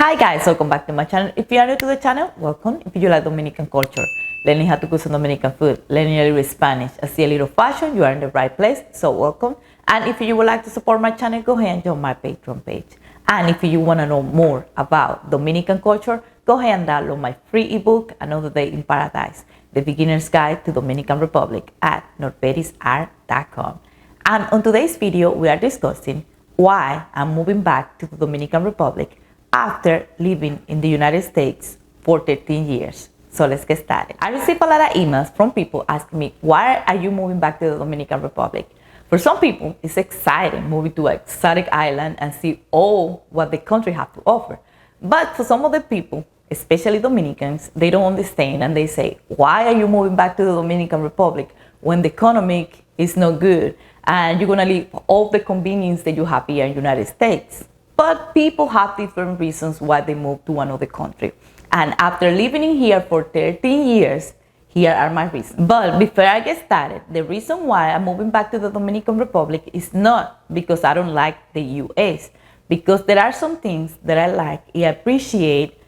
Hi guys, welcome back to my channel. If you are new to the channel, welcome. If you like Dominican culture, learning how to cook some Dominican food, learning a little Spanish, and see a little fashion, you are in the right place, so welcome. And if you would like to support my channel, go ahead and join my Patreon page. And if you want to know more about Dominican culture, go ahead and download my free ebook, Another Day in Paradise, The Beginner's Guide to Dominican Republic at norberisart.com. And on today's video, we are discussing why I'm moving back to the Dominican Republic after living in the United States for 13 years. So let's get started. I received a lot of emails from people asking me, why are you moving back to the Dominican Republic? For some people, it's exciting moving to an exotic island and see all what the country has to offer. But for some other people, especially Dominicans, they don't understand and they say, why are you moving back to the Dominican Republic when the economic is not good and you're gonna leave all the convenience that you have here in the United States? But people have different reasons why they move to another country. And after living in here for 13 years, here are my reasons. But before I get started, the reason why I'm moving back to the Dominican Republic is not because I don't like the US, because there are some things that I like and appreciate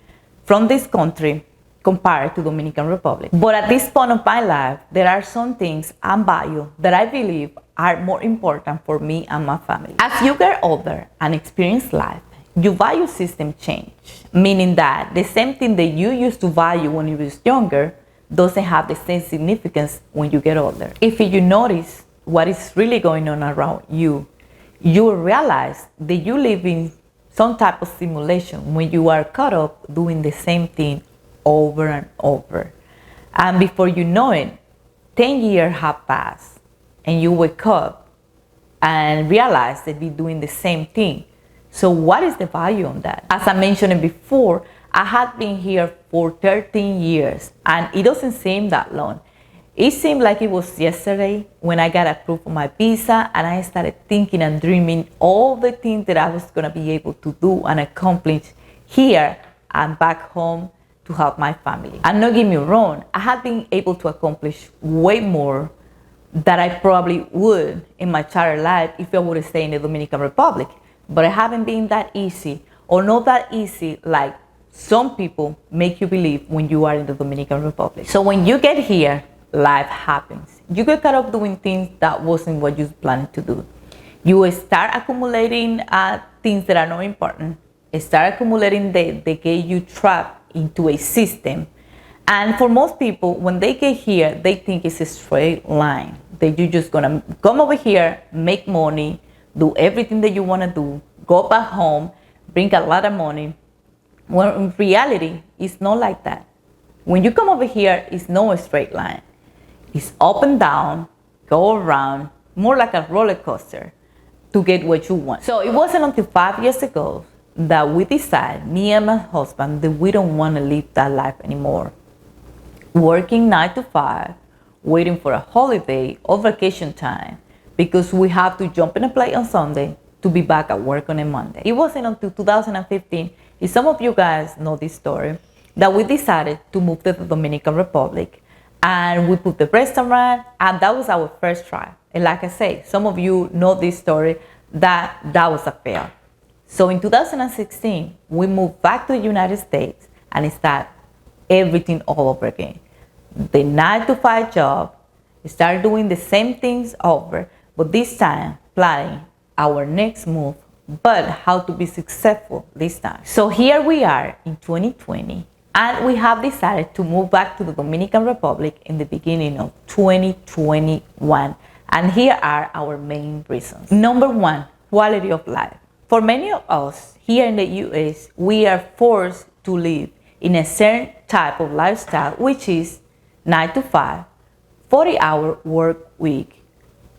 from this country compared to Dominican Republic. But at this point of my life, there are some things and values that I believe are more important for me and my family. As you get older and experience life, your value system change, meaning that the same thing that you used to value when you was younger doesn't have the same significance when you get older. If you notice what is really going on around you, you will realize that you live in some type of simulation when you are caught up doing the same thing over and over. And before you know it, 10 years have passed and you wake up and realize that you're doing the same thing. So what is the value on that? As I mentioned before, I had been here for 13 years and it doesn't seem that long. It seemed like it was yesterday when I got approved for my visa and I started thinking and dreaming all the things that I was gonna be able to do and accomplish here and back home to help my family. And don't get me wrong, I have been able to accomplish way more that I probably would in my entire life if I would stay in the Dominican Republic. But it haven't been that easy, or not that easy like some people make you believe when you are in the Dominican Republic. So when you get here, life happens. You get caught up doing things that wasn't what you planned to do. You will start accumulating things that are not important. Start accumulating that they get you trapped into a system. And for most people, when they get here, they think it's a straight line. That you're just gonna come over here, make money, do everything that you wanna do, go back home, bring a lot of money. When in reality, it's not like that. When you come over here, it's no straight line. It's up and down, go around, more like a roller coaster to get what you want. So it wasn't until 5 years ago that we decided, me and my husband, that we don't want to live that life anymore. Working 9 to 5, waiting for a holiday or vacation time because we have to jump in a plane on Sunday to be back at work on a Monday. It wasn't until 2015, if some of you guys know this story, that we decided to move to the Dominican Republic and we put the restaurant and that was our first try. And like I say, some of you know this story, that was a fail. So in 2016, we moved back to the United States and started everything all over again. The 9 to 5 job, start doing the same things over, but this time planning our next move, but how to be successful this time. So here we are in 2020, and we have decided to move back to the Dominican Republic in the beginning of 2021. And here are our main reasons. Number one, quality of life. For many of us here in the US, we are forced to live in a certain type of lifestyle, which is 9 to 5, 40-hour work week,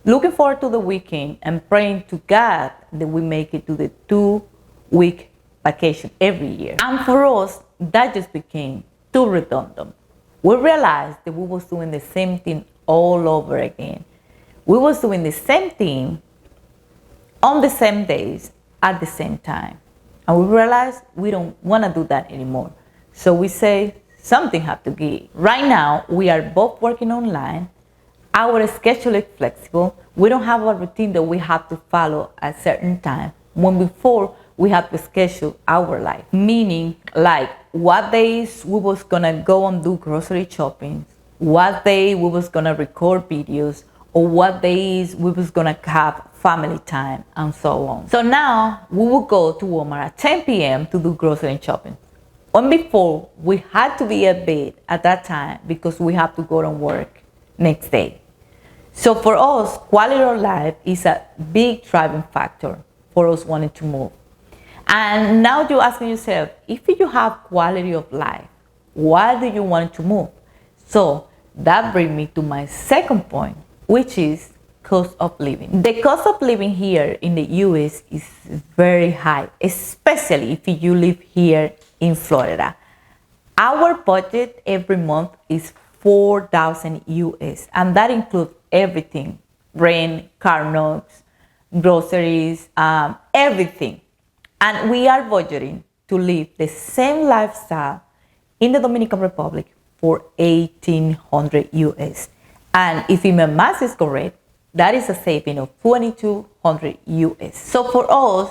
looking forward to the weekend and praying to God that we make it to the 2-week vacation every year. And for us, that just became too redundant. We realized that we was doing the same thing all over again. We was doing the same thing on the same days at the same time. And we realized we don't want to do that anymore. So we say something have to give. Right now, we are both working online. Our schedule is flexible. We don't have a routine that we have to follow at a certain time. When before, we have to schedule our life. Meaning, like, what days we was gonna go and do grocery shopping, what day we was gonna record videos, or what days we was gonna have family time, and so on. So now we will go to Walmart at 10 p.m. to do grocery shopping. And before, we had to be at bed at that time because we have to go to work next day. So for us, quality of life is a big driving factor for us wanting to move. And now you're asking yourself, if you have quality of life, why do you want to move? So that brings me to my second point, which is cost of living. The cost of living here in the US is very high, especially if you live here in Florida. Our budget every month is $4,000 US, and that includes everything: rent, car notes, groceries, everything. And we are budgeting to live the same lifestyle in the Dominican Republic for $1,800 US. And if my math is correct, that is a saving of $2,200 US. So for us,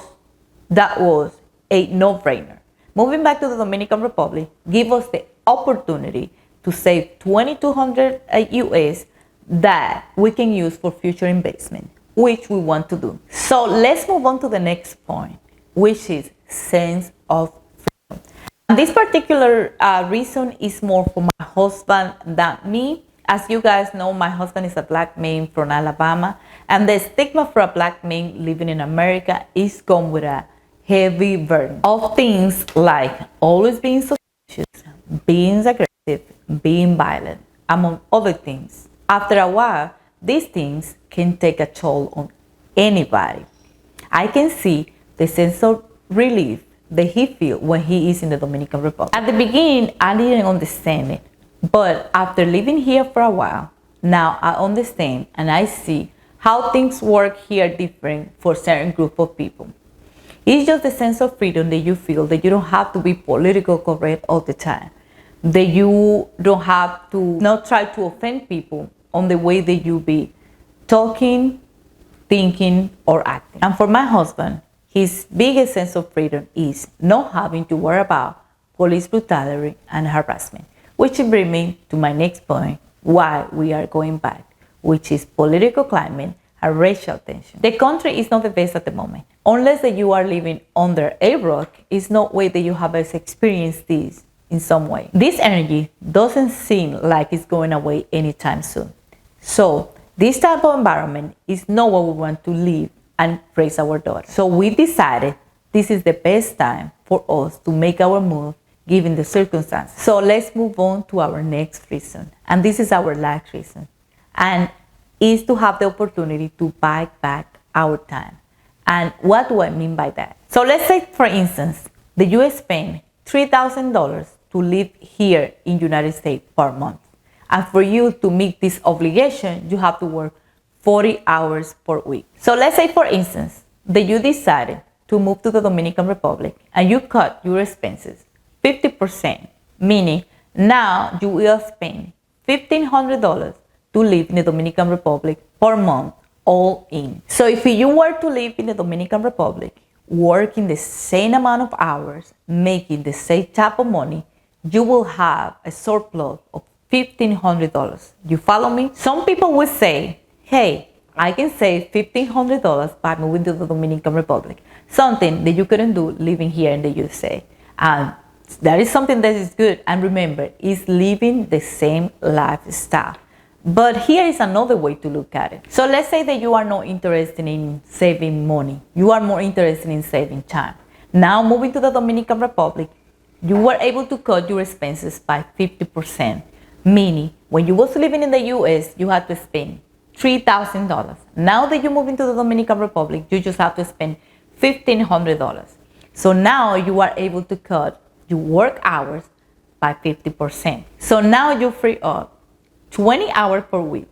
that was a no-brainer. Moving back to the Dominican Republic give us the opportunity to save $2,200 US that we can use for future investment, which we want to do. So let's move on to the next point, which is sense of freedom. And this particular reason is more for my husband than me. As you guys know, my husband is a black man from Alabama, and the stigma for a black man living in America is come with a heavy burden of things like always being suspicious, being aggressive, being violent, among other things. After a while, these things can take a toll on anybody. I can see the sense of relief that he feels when he is in the Dominican Republic. At the beginning, I didn't understand it. But after living here for a while, now I understand and I see how things work here different for certain group of people. It's just the sense of freedom that you feel, that you don't have to be politically correct all the time, that you don't have to not try to offend people on the way that you be talking, thinking, or acting. And for my husband, his biggest sense of freedom is not having to worry about police brutality and harassment. Which brings me to my next point, why we are going back, which is political climate and racial tension. The country is not the best at the moment. Unless that you are living under a rock, it's no way that you have experienced this in some way. This energy doesn't seem like it's going away anytime soon. So this type of environment is not what we want to live and raise our daughter. So we decided this is the best time for us to make our move given the circumstances. So let's move on to our next reason. And this is our last reason. And is to have the opportunity to buy back our time. And what do I mean by that? So let's say, for instance, that you spend $3,000 to live here in the United States per month. And for you to meet this obligation, you have to work 40 hours per week. So let's say, for instance, that you decided to move to the Dominican Republic and you cut your expenses 50%, meaning now you will spend $1,500 to live in the Dominican Republic per month, all in. So if you were to live in the Dominican Republic, working the same amount of hours, making the same type of money, you will have a surplus of $1,500. You follow me? Some people will say, hey, I can save $1,500 by moving to the Dominican Republic, something that you couldn't do living here in the USA. And that is something that is good. And remember, it's living the same lifestyle. But here is another way to look at it. So let's say that you are not interested in saving money. You are more interested in saving time. Now moving to the Dominican Republic, you were able to cut your expenses by 50%. Meaning, when you was living in the US, you had to spend $3,000. Now that you move into the Dominican Republic, you just have to spend $1,500. So now you are able to cut your work hours by 50%. So now you free up 20 hours per week,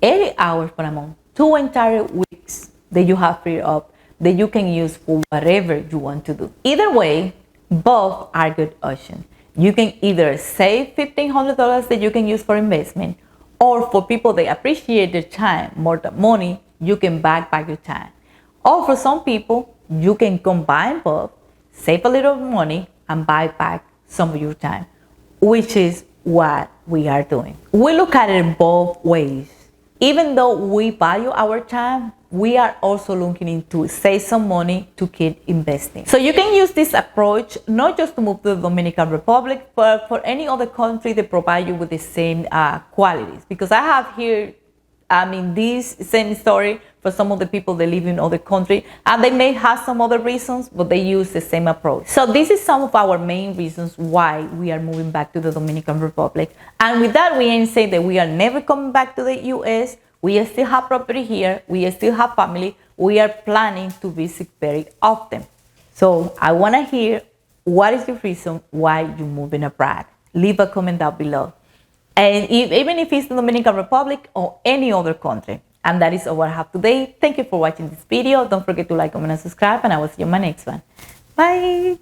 80 hours per month, 2 entire weeks that you have free up that you can use for whatever you want to do. Either way, both are good options. You can either save $1,500 that you can use for investment, or for people that appreciate their time more than money, you can buy back your time. Or for some people, you can combine both, save a little money, and buy back some of your time, which is what we are doing. We look at it both ways. Even though we value our time, we are also looking into save some money to keep investing. So you can use this approach not just to move to the Dominican Republic, but for any other country that provide you with the same qualities. Because I have here, this same story for some of the people that live in other countries, and they may have some other reasons, but they use the same approach. So this is some of our main reasons why we are moving back to the Dominican Republic. And with that, we ain't saying that we are never coming back to the US. We still have property here. We still have family. We are planning to visit very often. So I want to hear, what is the reason why you're moving abroad? Leave a comment down below. And even if it's the Dominican Republic or any other country. And that is all I have today. Thank you for watching this video. Don't forget to like, comment, and subscribe. And I will see you in my next one. Bye.